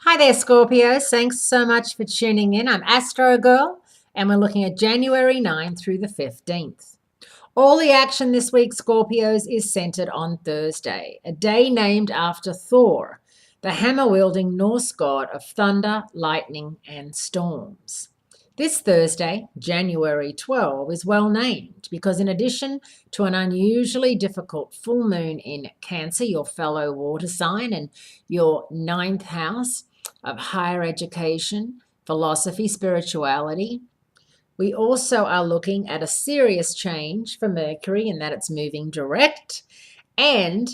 Hi there, Scorpios. Thanks so much for tuning in. I'm Astrogirl, and we're looking at January 9 through the 15th. All the action this week, Scorpios, is centered on Thursday, a day named after Thor, the hammer-wielding Norse god of thunder, lightning, and storms. This Thursday, January 12, is well named because in addition to an unusually difficult full moon in Cancer, your fellow water sign, and your ninth house of higher education, philosophy, spirituality, we also are looking at a serious change for Mercury in that it's moving direct, and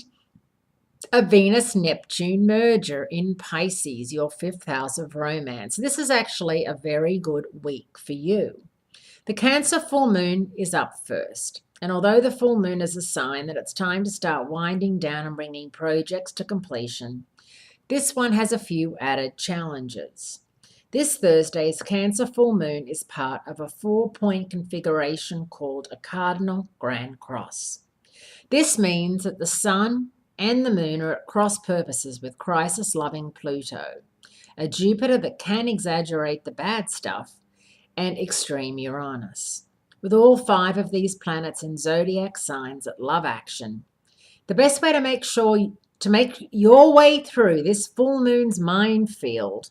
a Venus-Neptune merger in Pisces, your fifth house of romance. This is actually a very good week for you. The Cancer full moon is up first, and although the full moon is a sign that it's time to start winding down and bringing projects to completion, this one has a few added challenges. This Thursday's Cancer full moon is part of a 4-point configuration called a cardinal grand cross. This means that the Sun and the Moon are at cross purposes with crisis-loving Pluto, a Jupiter that can exaggerate the bad stuff, and extreme Uranus. With all 5 of these planets in zodiac signs that love action, the best way to make your way through this full moon's minefield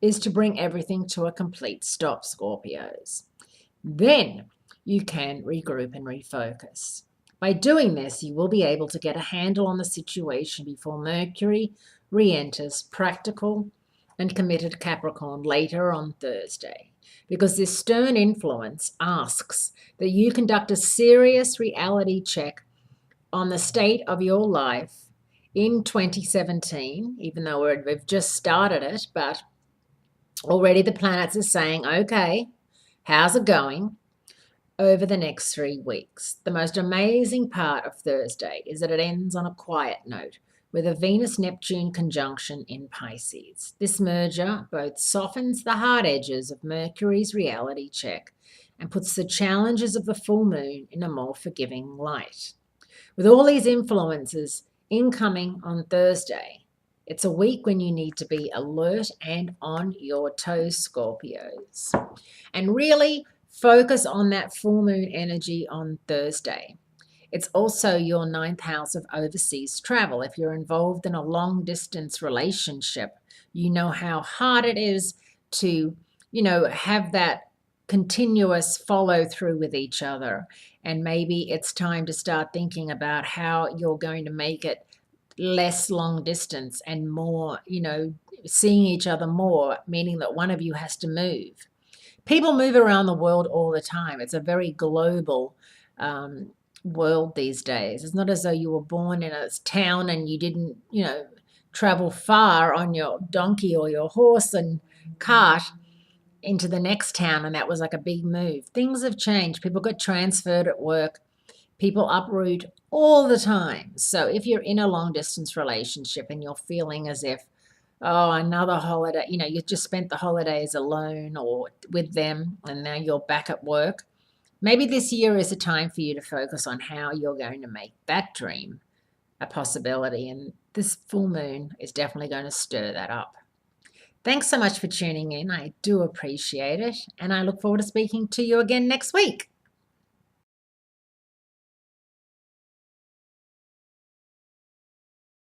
is to bring everything to a complete stop, Scorpios. Then you can regroup and refocus. By doing this, you will be able to get a handle on the situation before Mercury re-enters practical and committed Capricorn later on Thursday, because this stern influence asks that you conduct a serious reality check on the state of your life in 2017, even though we've just started it, but already the planets are saying, okay, how's it going over the next 3 weeks? The most amazing part of Thursday is that it ends on a quiet note with a Venus-Neptune conjunction in Pisces. This merger both softens the hard edges of Mercury's reality check and puts the challenges of the full moon in a more forgiving light. With all these influences incoming on Thursday, it's a week when you need to be alert and on your toes, Scorpios, and really focus on that full moon energy on Thursday. It's also your ninth house of overseas travel. If you're involved in a long-distance relationship, you know how hard it is to, have that continuous follow through with each other. And maybe it's time to start thinking about how you're going to make it less long distance and more, seeing each other more, meaning that one of you has to move. People move around the world all the time. It's a very global world these days. It's not as though you were born in a town and you didn't, travel far on your donkey or your horse and cart into the next town, and that was like a big move. Things have changed. People get transferred at work. People uproot all the time. So if you're in a long-distance relationship and you're feeling as if, oh, another holiday, you just spent the holidays alone or with them and now you're back at work, maybe this year is a time for you to focus on how you're going to make that dream a possibility. And this full moon is definitely going to stir that up. Thanks so much for tuning in. I do appreciate it. And I look forward to speaking to you again next week.